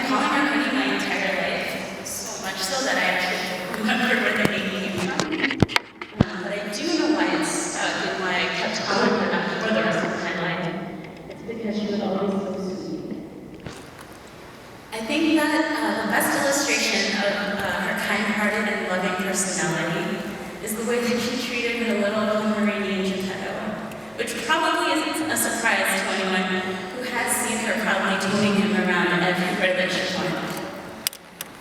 been calling her honey my entire life, so much so that I actually don't remember where the name came from. But I do know why it's stuck and why I kept calling her that for the rest of my life. It's because she was always so sweet. I think that the best illustration of her kind-hearted and loving personality is the way that she treated her little Pomeranian Geppetto, which probably isn't a surprise to anyone who has seen her proudly toting him around everywhere that she went.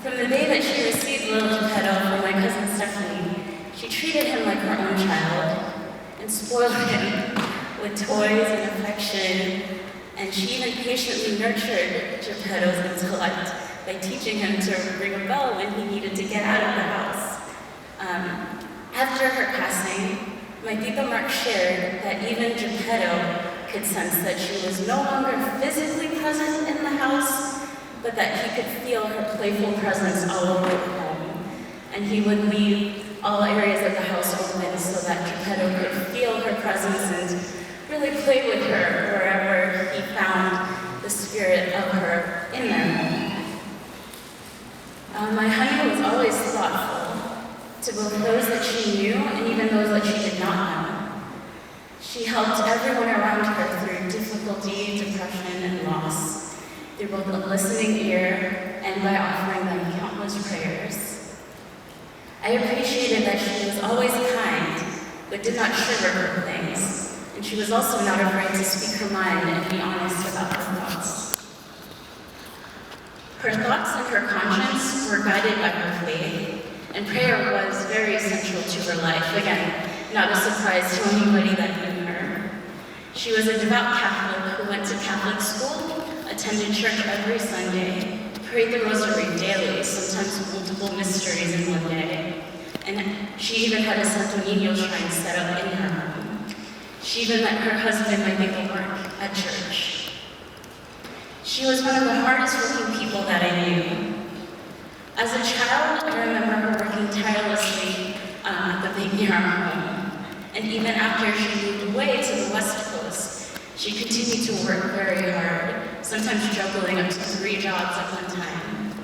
From the day that she received little Geppetto from my cousin Stephanie, she treated him like her own child and spoiled him with toys and affection, and she even patiently nurtured Geppetto's intellect by teaching him to ring a bell when he needed to get out of the house. After her passing, my Tita Mark shared that even Geppetto could sense that she was no longer physically present in the house, but that he could feel her playful presence all over the home. And he would leave all areas of the house open so that Geppetto could feel her presence and really play with her wherever he found the spirit of her in their home. My honey was always thoughtful to both those that she knew and even those that she did not know. She helped everyone around her through difficulty, depression, and loss, through both a listening ear and by offering them countless prayers. I appreciated that she was always kind, but did not sugarcoat things, and she was also not afraid to speak her mind and be honest about her thoughts. Her thoughts and her conscience were guided by her faith, and prayer was very essential to her life. Again, not a surprise to anybody that knew her. She was a devout Catholic who went to Catholic school, attended church every Sunday, prayed the rosary daily, sometimes multiple mysteries in one day, and she even had a Santo Niño shrine set up in her home. She even met her husband, my Tita Mark, at church. She was one of the hardest working people that I knew. As a child, I remember her working tirelessly at the bank near our home. And even after she moved away to the West Coast, she continued to work very hard, sometimes juggling up to 3 jobs at one time.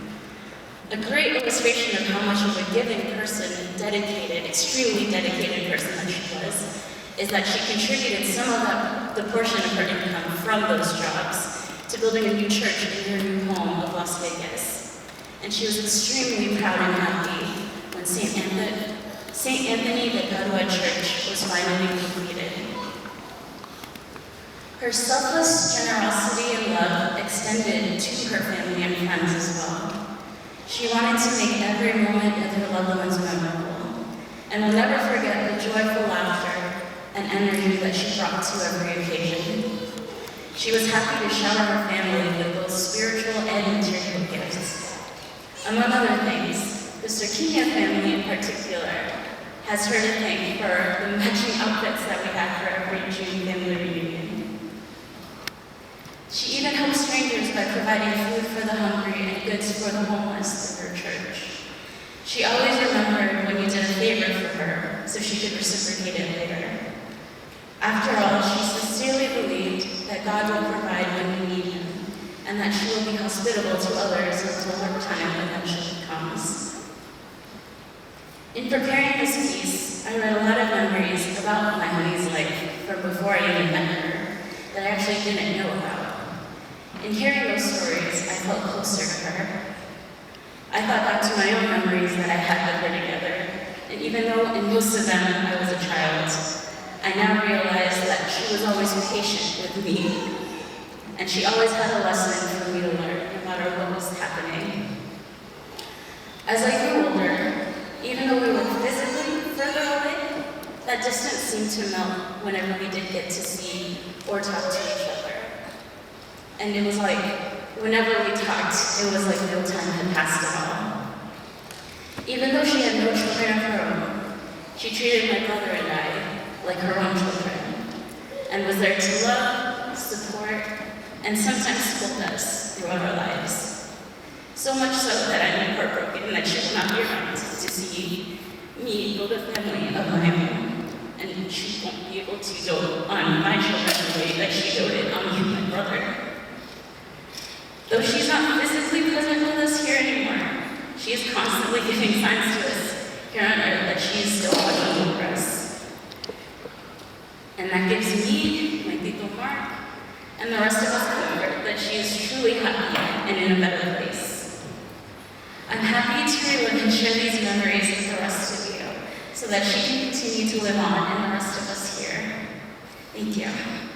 A great illustration of how much of a giving person, dedicated, extremely dedicated person that she was, is that she contributed some of the portion of her income from those jobs to building a new church in her new home of Las Vegas. And she was extremely proud and happy when St. Anthony de Padua Church was finally completed. Her selfless generosity and love extended to her family and friends as well. She wanted to make every moment of her loved ones memorable, and will never forget the joyful laughter and energy that she brought to every occasion. She was happy to shower her family with both spiritual and material gifts. Among other things, the Cirquina family in particular has her to thank for the matching outfits that we had for every June family reunion. She even helped strangers by providing food for the hungry and goods for the homeless through her church. She always remembered when you did a favor for her, so she could reciprocate it later. After all, she sincerely believed that God will provide when we need Him, and that she will be hospitable to others until her time eventually comes. In preparing this piece, I read a lot of memories about my honey's life from before I even met her that I actually didn't know about. In hearing those stories, I felt closer to her. I thought back to my own memories that I had with her together, and even though in most of them I was a child, I now realize that she was always patient with me, and she always had a lesson for me to learn, no matter what was happening. As I grew older, even though we were physically further away, that distance seemed to melt whenever we did get to see or talk to each other. And it was like, whenever we talked, it was like no time had passed at all. Even though she had no children of her own, she treated my brother and I like her own children, and was there to love, support, and sometimes scold us throughout our lives. So much so that I'm heartbroken that she will not be around to see me build a family of my own, and she won't be able to dote on my children the way that she doted on me and my brother. Though she's not physically physically present with us here anymore, she is constantly giving signs to us here on earth that she is still watching over us. And that gives me, my Tito Mark, and the rest of us comfort that she is truly happy and in a better place. I'm happy to relive and share these memories with the rest of you so that she can continue to live on in the rest of us here. Thank you.